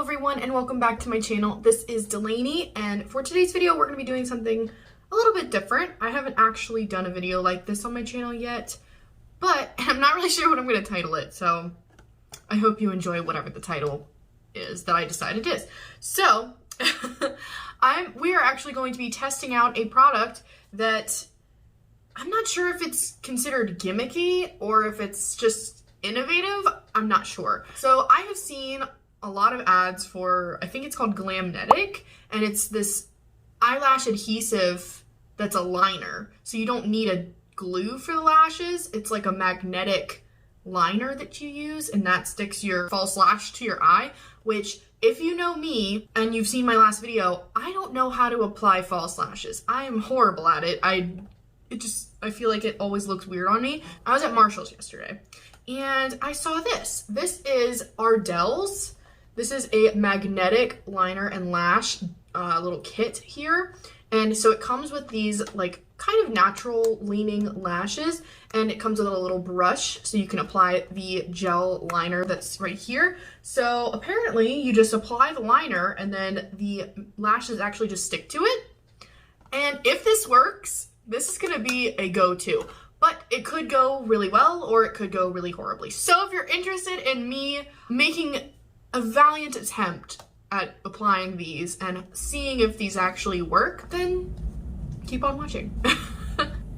everyone and welcome back to my channel. This is Delaney, and for today's video we're going to be doing something a little bit different. I haven't actually done a video like this on my channel yet, but I'm not really sure what I'm going to title it, so I hope you enjoy whatever the title is that I decide it is. So we are actually going to be testing out a product that I'm not sure if it's considered gimmicky or if it's just innovative. I'm not sure. So I have seen a lot of ads for, I think it's called Glamnetic, and it's this eyelash adhesive that's a liner. So you don't need a glue for the lashes. It's like a magnetic liner that you use, and that sticks your false lash to your eye, which if you know me and you've seen my last video, I don't know how to apply false lashes. I am horrible at it. I feel like it always looks weird on me. I was at Marshall's yesterday and I saw this. This is Ardell's. This is a magnetic liner and lash little kit here. And so it comes with these like kind of natural leaning lashes, and it comes with a little brush so you can apply the gel liner that's right here. So apparently you just apply the liner and then the lashes actually just stick to it. And if this works, this is gonna be a go-to, but it could go really well or it could go really horribly. So if you're interested in me making a valiant attempt at applying these and seeing if these actually work, then keep on watching.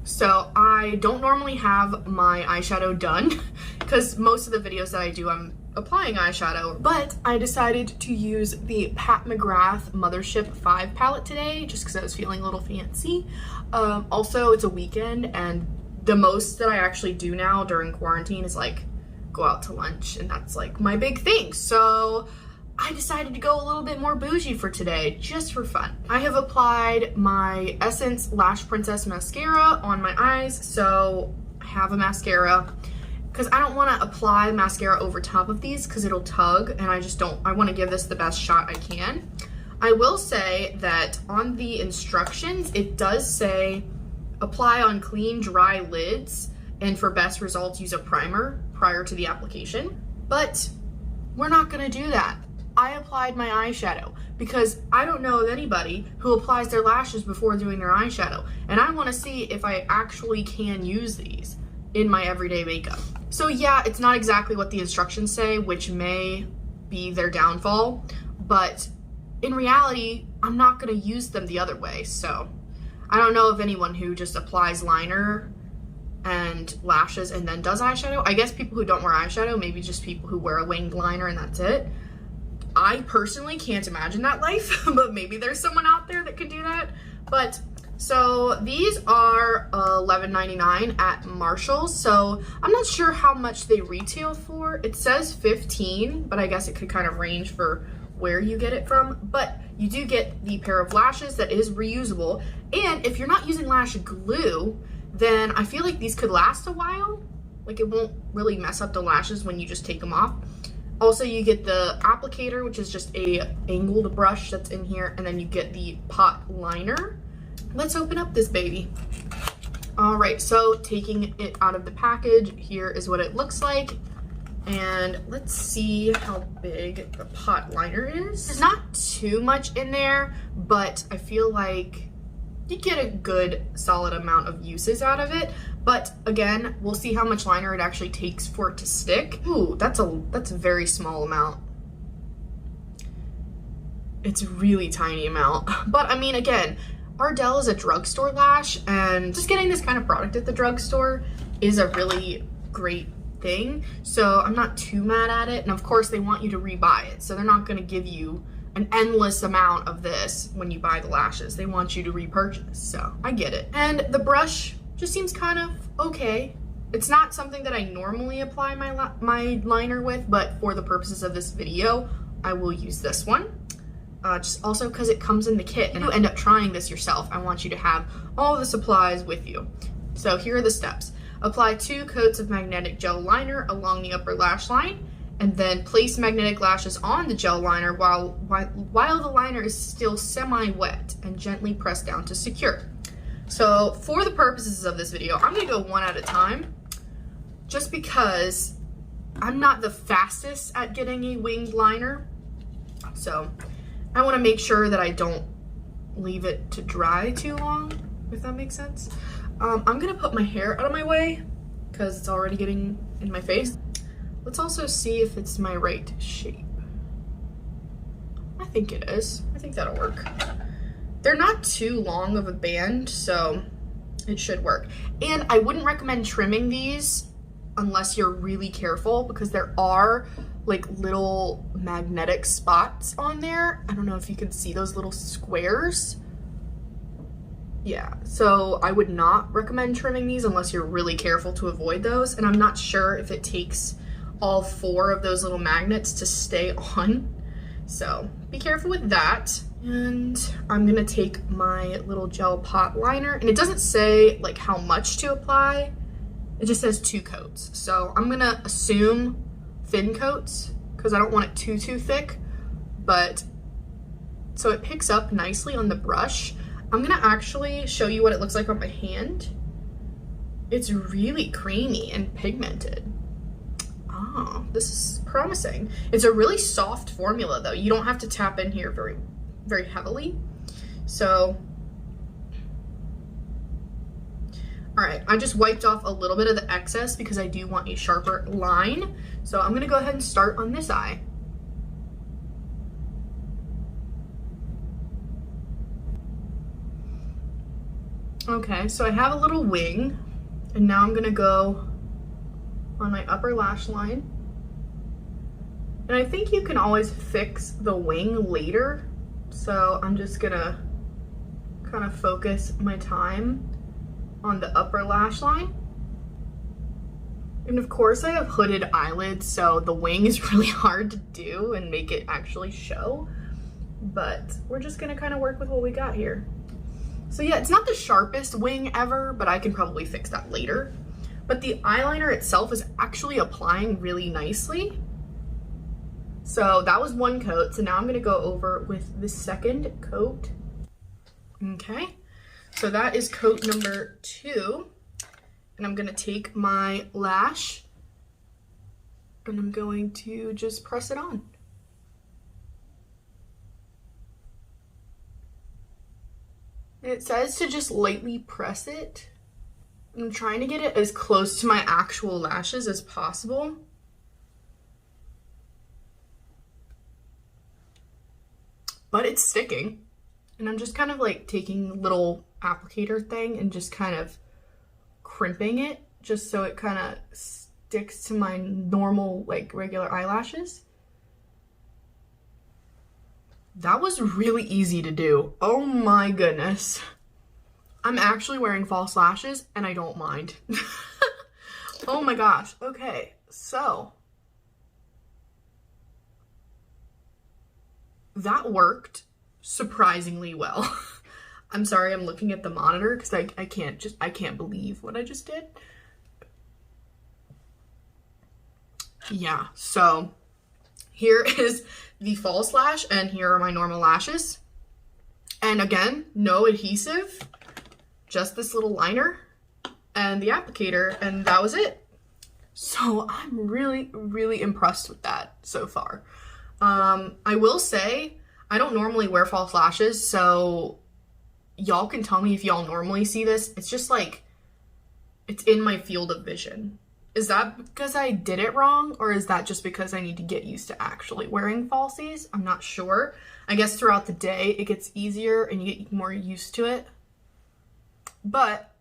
So I don't normally have my eyeshadow done because most of the videos that I do, I'm applying eyeshadow, but I decided to use the McGrath Mothership V palette today just because I was feeling a little fancy. Also, it's a weekend, and the most that I actually do now during quarantine is like go out to lunch, and that's like my big thing. So I decided to go a little bit more bougie for today, just for fun. I have applied my Essence Lash Princess mascara on my eyes, so I have a mascara because I don't want to apply mascara over top of these because it'll tug, and I want to give this the best shot I can. I will say that on the instructions, it does say apply on clean, dry lids, and for best results, use a primer prior to the application. But we're not gonna do that. I applied my eyeshadow because I don't know of anybody who applies their lashes before doing their eyeshadow, and I wanna see if I actually can use these in my everyday makeup. So yeah, it's not exactly what the instructions say, which may be their downfall, but in reality, I'm not gonna use them the other way. So I don't know of anyone who just applies liner and lashes and then does eyeshadow. I guess people who don't wear eyeshadow, maybe just people who wear a winged liner and that's it. I personally can't imagine that life, but maybe there's someone out there that could do that. But so these are $11.99 at Marshall's. So I'm not sure how much they retail for. It says $15, but I guess it could kind of range for where you get it from. But you do get the pair of lashes that is reusable. And if you're not using lash glue, then I feel like these could last a while. Like it won't really mess up the lashes when you just take them off. Also, you get the applicator, which is just a angled brush that's in here, and then you get the pot liner. Let's open up this baby. All right, so taking it out of the package, here is what it looks like. And let's see how big the pot liner is. There's not too much in there, but I feel like you get a good solid amount of uses out of it. But again, we'll see how much liner it actually takes for it to stick. Ooh, that's a very small amount. It's a really tiny amount. But I mean, again, Ardell is a drugstore lash, and just getting this kind of product at the drugstore is a really great thing. So I'm not too mad at it. And of course they want you to rebuy it. So they're not gonna give you an endless amount of this when you buy the lashes. They want you to repurchase, so I get it. And the brush just seems kind of okay. It's not something that I normally apply my liner with, but for the purposes of this video, I will use this one. Just also because it comes in the kit, and you end up trying this yourself, I want you to have all the supplies with you. So here are the steps. Apply 2 coats of magnetic gel liner along the upper lash line, and then place magnetic lashes on the gel liner while the liner is still semi-wet, and gently press down to secure. So for the purposes of this video, I'm gonna go one at a time, just because I'm not the fastest at getting a winged liner. So I want to make sure that I don't leave it to dry too long, if that makes sense. I'm gonna put my hair out of my way because it's already getting in my face. Let's also see if it's my right shape. I think it is. I think that'll work. They're not too long of a band, so it should work. And I wouldn't recommend trimming these unless you're really careful, because there are like little magnetic spots on there. I don't know if you can see those little squares. Yeah, so I would not recommend trimming these unless you're really careful to avoid those. And I'm not sure if it takes all 4 of those little magnets to stay on. So be careful with that. And I'm gonna take my little gel pot liner, and it doesn't say like how much to apply. It just says 2 coats. So I'm gonna assume thin coats because I don't want it too thick, but so it picks up nicely on the brush. I'm gonna actually show you what it looks like on my hand. It's really creamy and pigmented. Oh, this is promising. It's a really soft formula though. You don't have to tap in here very heavily. So, all right, I just wiped off a little bit of the excess because I do want a sharper line. So I'm gonna go ahead and start on this eye. Okay, so I have a little wing, and now I'm gonna go on my upper lash line. And I think you can always fix the wing later. So I'm just gonna kind of focus my time on the upper lash line. And of course I have hooded eyelids, so the wing is really hard to do and make it actually show. But we're just gonna kind of work with what we got here. So yeah, it's not the sharpest wing ever, but I can probably fix that later. But the eyeliner itself is actually applying really nicely. So that was 1 coat. So now I'm gonna go over with the 2nd coat. Okay, so that is coat number 2. And I'm gonna take my lash and I'm going to just press it on. And it says to just lightly press it. I'm trying to get it as close to my actual lashes as possible. But it's sticking. And I'm just kind of like taking a little applicator thing and just kind of crimping it just so it kind of sticks to my normal, like, regular eyelashes. That was really easy to do. Oh my goodness. I'm actually wearing false lashes and I don't mind. Oh my gosh. Okay, so that worked surprisingly well. I'm sorry, I'm looking at the monitor because I can't believe what I just did. Yeah, so here is the false lash and here are my normal lashes. And again, no adhesive, just this little liner and the applicator, and that was it. So I'm really, really impressed with that so far. I will say, I don't normally wear false lashes, so y'all can tell me if y'all normally see this. It's just like, it's in my field of vision. Is that because I did it wrong, or is that just because I need to get used to actually wearing falsies? I'm not sure. I guess throughout the day it gets easier and you get more used to it. But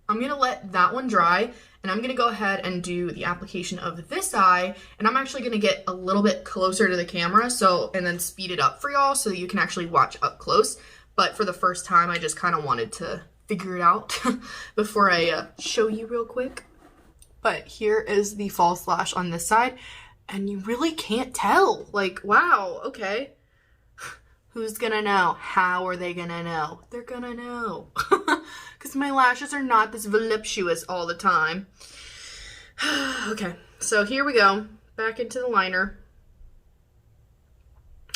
I'm gonna let that one dry and I'm gonna go ahead and do the application of this eye, and I'm actually gonna get a little bit closer to the camera and then speed it up for y'all so that you can actually watch up close. But for the first time, I just kind of wanted to figure it out before I show you real quick. But here is the false lash on this side, and you really can't tell. Like, wow, okay. Who's gonna know? How are they gonna know? They're gonna know. Because my lashes are not this voluptuous all the time. Okay, so here we go. Back into the liner.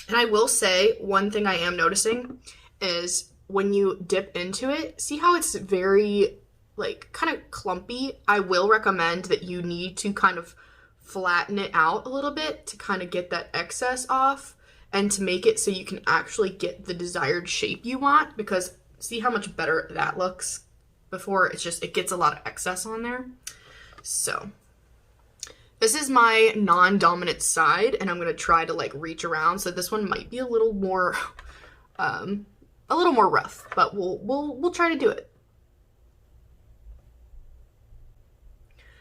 And I will say, one thing I am noticing is when you dip into it, see how it's very, like, kind of clumpy? I will recommend that you need to kind of flatten it out a little bit to kind of get that excess off. and to make it so you can actually get the desired shape you want, because see how much better that looks before it gets a lot of excess on there. So this is my non-dominant side, and I'm going to try to like reach around. So this one might be a little more rough, but we'll try to do it.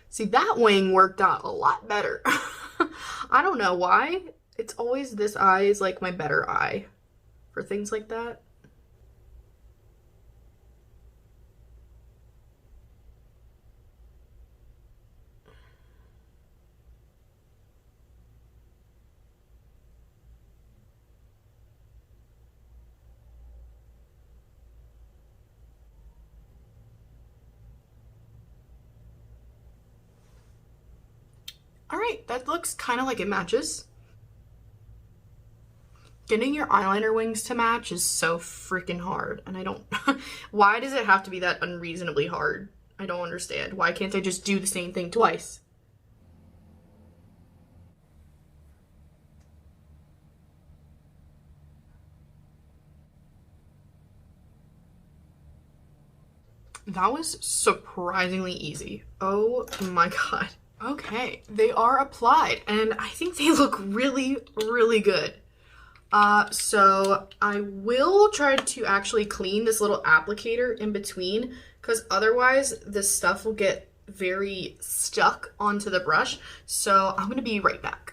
See, that wing worked out a lot better. I don't know why. It's always this eye is like my better eye for things like that. All right, that looks kind of like it matches. Getting your eyeliner wings to match is so freaking hard, and I don't, why does it have to be that unreasonably hard? I don't understand. Why can't I just do the same thing twice? That was surprisingly easy. Oh my god. Okay, they are applied, and I think they look really, really good. So I will try to actually clean this little applicator in between, because otherwise this stuff will get very stuck onto the brush. So I'm going to be right back.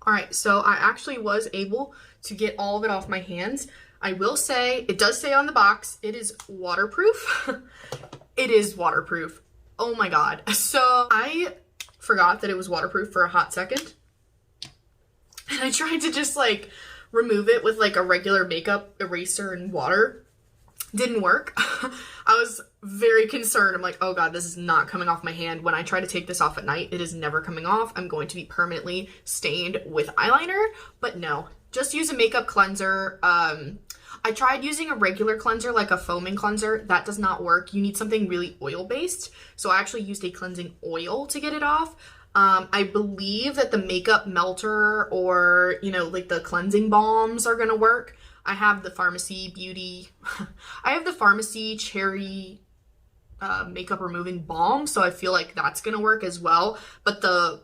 All right, so I actually was able to get all of it off my hands. I will say, it does say on the box, it is waterproof. It is waterproof. Oh my god. So I forgot that it was waterproof for a hot second. And I tried to just like remove it with like a regular makeup eraser and water. Didn't work. I was very concerned. I'm like, oh god, this is not coming off my hand. When I try to take this off at night, it is never coming off. I'm going to be permanently stained with eyeliner. But no, just use a makeup cleanser. I tried using a regular cleanser, like a foaming cleanser. That does not work. You need something really oil-based. So I actually used a cleansing oil to get it off. I believe that the makeup melter or, you know, like the cleansing balms are gonna work. I have the Pharmacy Beauty, I have the Pharmacy Cherry makeup removing balm, so I feel like that's gonna work as well. But the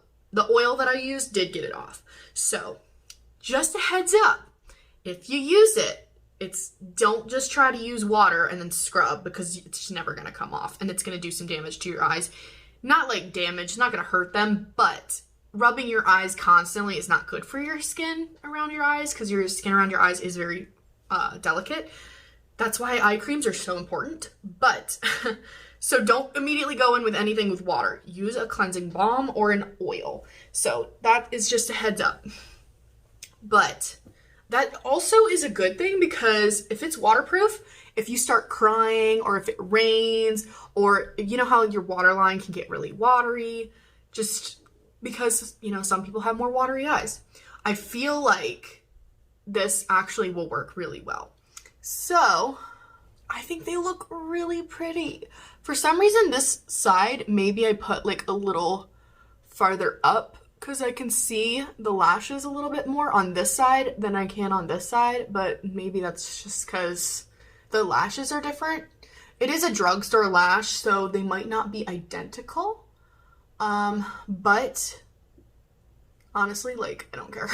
oil that I used did get it off. So just a heads up, if you use it, don't just try to use water and then scrub, because it's just never gonna come off and it's gonna do some damage to your eyes. Not like damage, not gonna hurt them, but rubbing your eyes constantly is not good for your skin around your eyes, because your skin around your eyes is very delicate. That's why eye creams are so important. But so don't immediately go in with anything with water. Use a cleansing balm or an oil. So that is just a heads up. But that also is a good thing, because if it's waterproof, if you start crying or if it rains, or you know how your waterline can get really watery, just because, you know, some people have more watery eyes. I feel like this actually will work really well. So I think they look really pretty. For some reason, this side, maybe I put like a little farther up, because I can see the lashes a little bit more on this side than I can on this side, but maybe that's just because the lashes are different. It is a drugstore lash, so they might not be identical, but honestly, like, I don't care.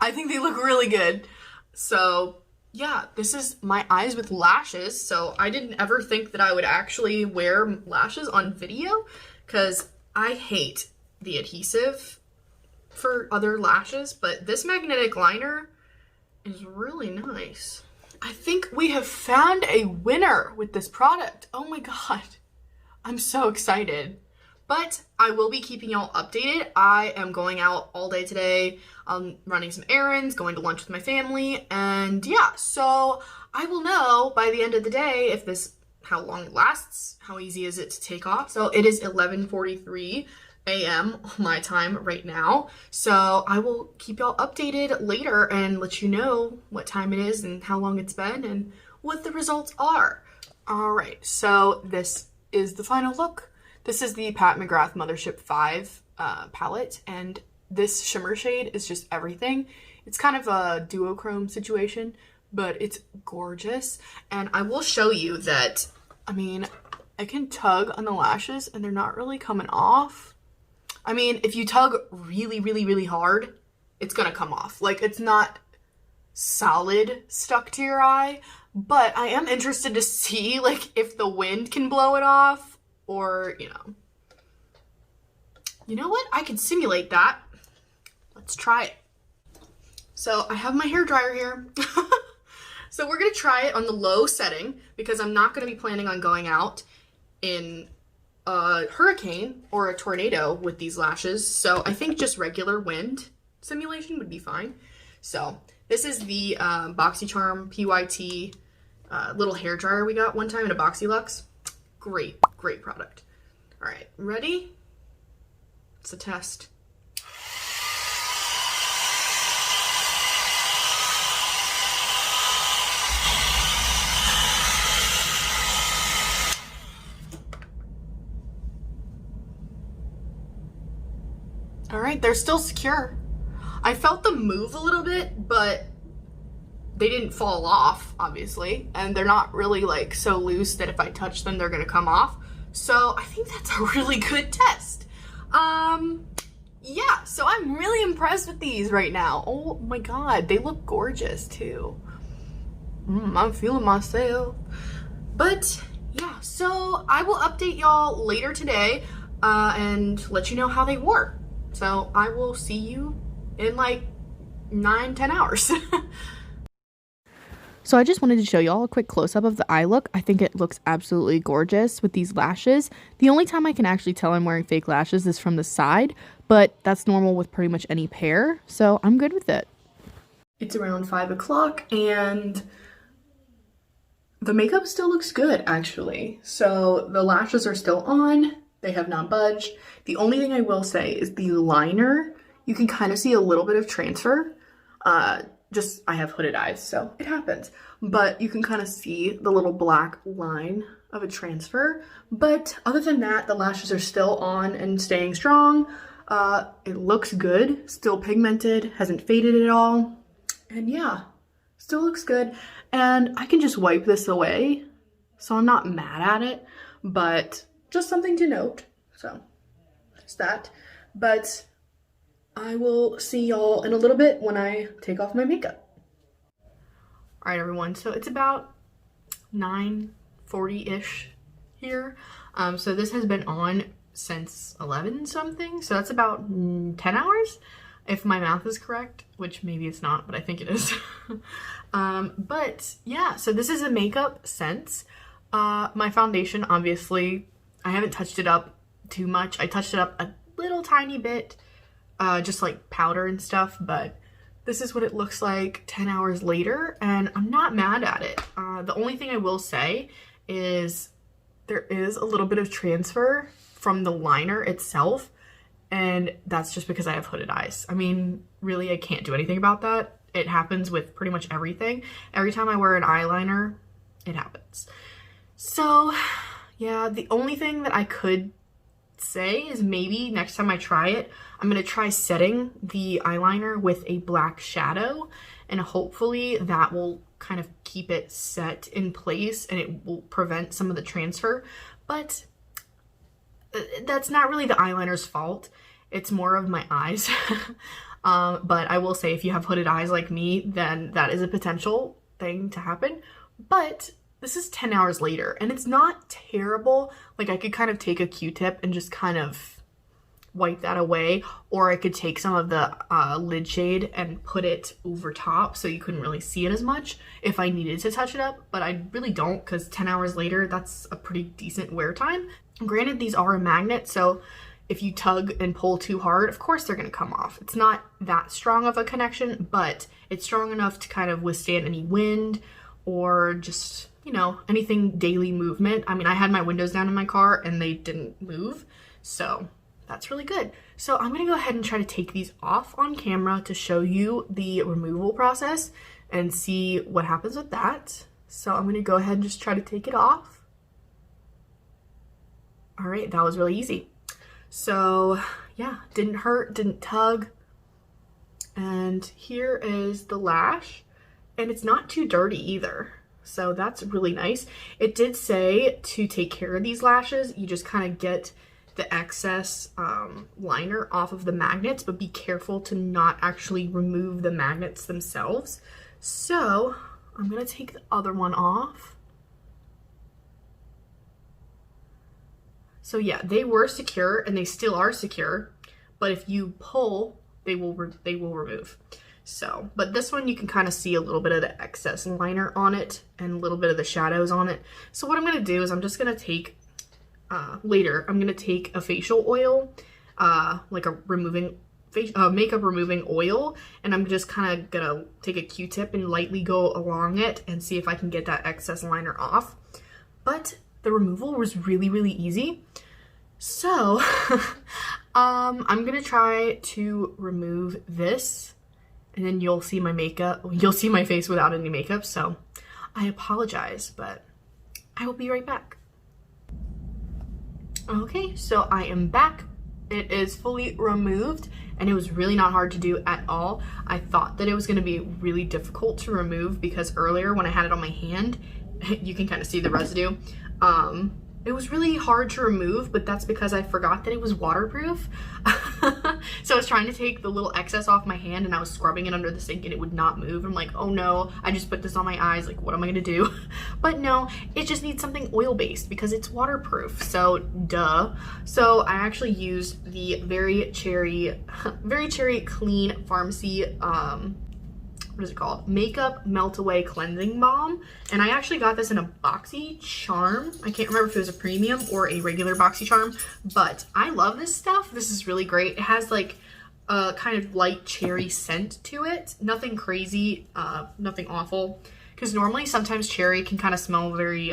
I think they look really good. So yeah, this is my eyes with lashes. So I didn't ever think that I would actually wear lashes on video, because I hate the adhesive for other lashes, but this magnetic liner is really nice. I think we have found a winner with this product. Oh my god, I'm so excited. But I will be keeping y'all updated. I am going out all day today, running some errands, going to lunch with my family, and yeah, so I will know by the end of the day if this, how long it lasts, how easy is it to take off. So it is 11:43 a.m. my time right now, so I will keep y'all updated later and let you know what time it is and how long it's been and what the results are. All right, so this is the final look. This is the Pat McGrath Mothership V palette, and this shimmer shade is just everything. It's kind of a duochrome situation, but it's gorgeous. And I will show you that, I mean, I can tug on the lashes and they're not really coming off. I mean, if you tug really, really, really hard, it's gonna come off. Like, it's not solid stuck to your eye, but I am interested to see, like, if the wind can blow it off, or, you know what? I can simulate that. Let's try it. So I have my hair dryer here. So we're gonna try it on the low setting because I'm not gonna be planning on going out in a hurricane or a tornado with these lashes. So I think just regular wind simulation would be fine. So this is the BoxyCharm PYT little hair dryer we got one time at a BoxyLux. Great, great product. All right, ready? It's a test. All right, they're still secure. I felt them move a little bit, but they didn't fall off, obviously. And they're not really like so loose that if I touch them, they're gonna come off. So I think that's a really good test. Yeah, so I'm really impressed with these right now. Oh my God, they look gorgeous too. I'm feeling myself. But yeah, so I will update y'all later today and let you know how they wore. So I will see you in like 9-10 hours. So I just wanted to show y'all a quick close-up of the eye look. I think it looks absolutely gorgeous with these lashes. The only time I can actually tell I'm wearing fake lashes is from the side, but that's normal with pretty much any pair, so I'm good with it. It's around 5 o'clock and the makeup still looks good, actually. So the lashes are still on. They have not budged. The only thing I will say is the liner, you can kind of see a little bit of transfer. I have hooded eyes, so it happens. But you can kind of see the little black line of a transfer. But other than that, the lashes are still on and staying strong. It looks good, still pigmented, hasn't faded at all. And yeah, still looks good. And I can just wipe this away, so I'm not mad at it, but just something to note. So that's that. But I will see y'all in a little bit when I take off my makeup. All right, everyone, so it's about 9:40-ish here. So this has been on since 11 something, so that's about 10 hours, if my math is correct, which maybe it's not, but I think it is. But yeah, so this is a makeup sense. My foundation, obviously, I haven't touched it up too much. I touched it up a little tiny bit, just like powder and stuff, but this is what it looks like 10 hours later, and I'm not mad at it. The only thing I will say is there is a little bit of transfer from the liner itself, and that's just because I have hooded eyes. I mean, really, I can't do anything about that. It happens with pretty much everything. Every time I wear an eyeliner, it happens. So yeah, the only thing that I could say is maybe next time I try it, I'm going to try setting the eyeliner with a black shadow, and hopefully that will kind of keep it set in place and it will prevent some of the transfer. But that's not really the eyeliner's fault. It's more of my eyes. But I will say, if you have hooded eyes like me, then that is a potential thing to happen. But this is 10 hours later and it's not terrible. Like, I could kind of take a Q-tip and just kind of wipe that away, or I could take some of the lid shade and put it over top so you couldn't really see it as much if I needed to touch it up, but I really don't, because 10 hours later, that's a pretty decent wear time. Granted, these are a magnet, so if you tug and pull too hard, of course they're gonna come off. It's not that strong of a connection, but it's strong enough to kind of withstand any wind or just, you know, anything daily movement. I mean, I had my windows down in my car and they didn't move, so that's really good. So I'm gonna go ahead and try to take these off on camera to show you the removal process and see what happens with that. So I'm gonna go ahead and just try to take it off. All right, that was really easy. So yeah, didn't hurt, didn't tug. And here is the lash, and it's not too dirty either. So that's really nice. It did say to take care of these lashes, you just kind of get the excess liner off of the magnets, but be careful to not actually remove the magnets themselves. So I'm gonna take the other one off. So yeah, they were secure and they still are secure, but if you pull, they will remove. So, but this one you can kind of see a little bit of the excess liner on it and a little bit of the shadows on it. So what I'm gonna do is I'm just gonna take later, I'm gonna take a facial oil, like a makeup removing oil, and I'm just kind of gonna take a Q-tip and lightly go along it and see if I can get that excess liner off. But the removal was really, really easy. So I'm gonna try to remove this, and then you'll see my makeup, you'll see my face without any makeup. So I apologize, but I will be right back. Okay, so I am back. It is fully removed, and it was really not hard to do at all. I thought that it was going to be really difficult to remove because earlier when I had it on my hand, you can kind of see the residue. It was really hard to remove, but that's because I forgot that it was waterproof. So I was trying to take the little excess off my hand and I was scrubbing it under the sink and it would not move. I'm like, oh no, I just put this on my eyes, like what am I gonna do? But no, it just needs something oil-based because it's waterproof, so duh. So I actually used the very cherry clean pharmacy, what is it called? Makeup Melt Away Cleansing Balm. And I actually got this in a boxy charm. I can't remember if it was a premium or a regular boxy charm, but I love this stuff. This is really great. It has like a kind of light cherry scent to it. Nothing crazy, nothing awful. Because normally sometimes cherry can kind of smell very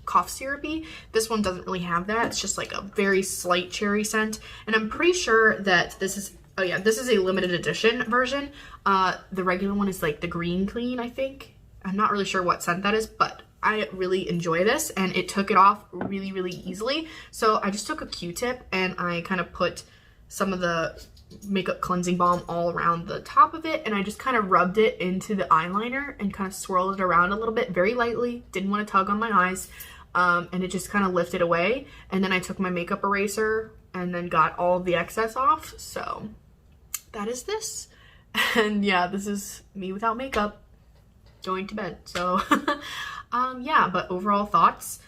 cough syrupy. This one doesn't really have that. It's just like a very slight cherry scent. And I'm pretty sure that this is, oh yeah, this is a limited edition version. The regular one is like the green clean, I think. I'm not really sure what scent that is, but I really enjoy this and it took it off really, really easily. So I just took a Q-tip and I kind of put some of the makeup cleansing balm all around the top of it, and I just kind of rubbed it into the eyeliner and kind of swirled it around a little bit very lightly. Didn't want to tug on my eyes, and it just kind of lifted away. And then I took my makeup eraser and then got all of the excess off. So that is this. And yeah, this is me without makeup going to bed. So yeah, but overall thoughts,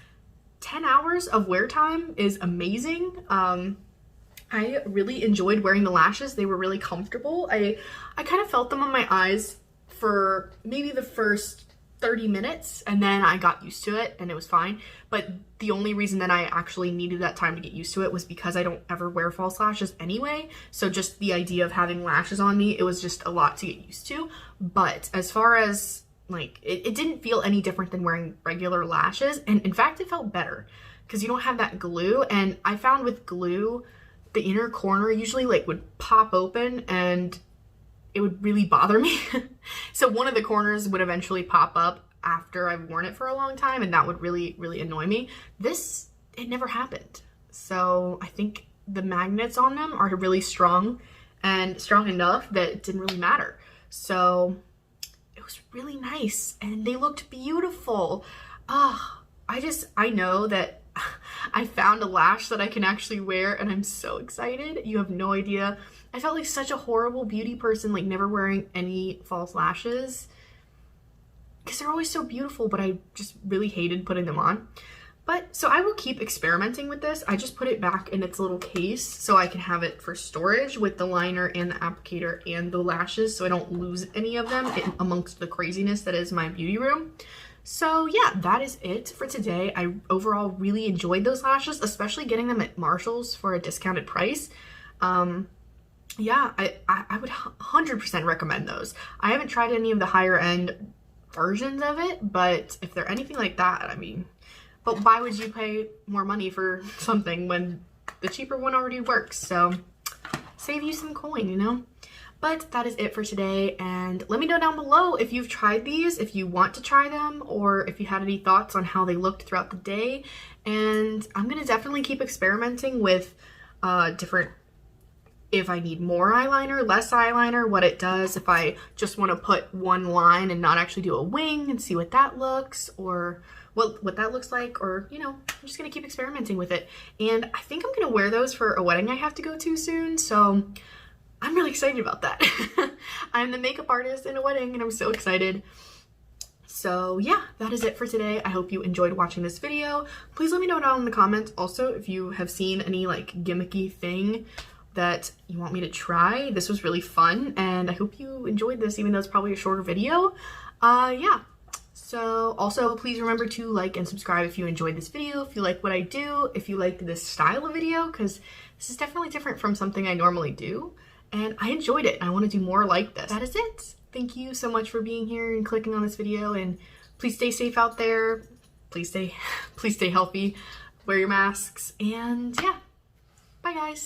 10 hours of wear time is amazing. I really enjoyed wearing the lashes. They were really comfortable. I kind of felt them on my eyes for maybe the first 30 minutes and then I got used to it and it was fine. But the only reason that I actually needed that time to get used to it was because I don't ever wear false lashes anyway. So just the idea of having lashes on me, it was just a lot to get used to. But as far as like, it didn't feel any different than wearing regular lashes. And in fact, it felt better because you don't have that glue. And I found with glue, the inner corner usually like would pop open and it would really bother me. So one of the corners would eventually pop up after I've worn it for a long time, and that would really, really annoy me. This, it never happened. So I think the magnets on them are really strong and strong enough that it didn't really matter. So it was really nice and they looked beautiful. I know that I found a lash that I can actually wear and I'm so excited. You have no idea. I felt like such a horrible beauty person, like never wearing any false lashes because they're always so beautiful, but I just really hated putting them on. But so I will keep experimenting with this. I just put it back in its little case so I can have it for storage with the liner and the applicator and the lashes so I don't lose any of them amongst the craziness that is my beauty room. So yeah, that is it for today. I overall really enjoyed those lashes, especially getting them at Marshall's for a discounted price. Yeah, I would 100% recommend those. I haven't tried any of the higher end versions of it, but if they're anything like that, I mean, but why would you pay more money for something when the cheaper one already works? So save you some coin, you know? But that is it for today, and let me know down below if you've tried these, if you want to try them, or if you had any thoughts on how they looked throughout the day. And I'm gonna definitely keep experimenting with different if I need more eyeliner, less eyeliner, what it does, if I just want to put one line and not actually do a wing and see what that looks, or what that looks like, or, you know, I'm just going to keep experimenting with it. And I think I'm going to wear those for a wedding I have to go to soon, so I'm really excited about that. I'm the makeup artist in a wedding and I'm so excited. So yeah, that is it for today. I hope you enjoyed watching this video. Please let me know down in the comments also if you have seen any like gimmicky thing that you want me to try. This was really fun and I hope you enjoyed this, even though it's probably a shorter video. Yeah. So also please remember to like and subscribe if you enjoyed this video, if you like what I do, if you liked this style of video, because this is definitely different from something I normally do. And I enjoyed it. I want to do more like this. That is it. Thank you so much for being here and clicking on this video, and please stay safe out there. Please stay healthy. Wear your masks, and yeah. Bye guys.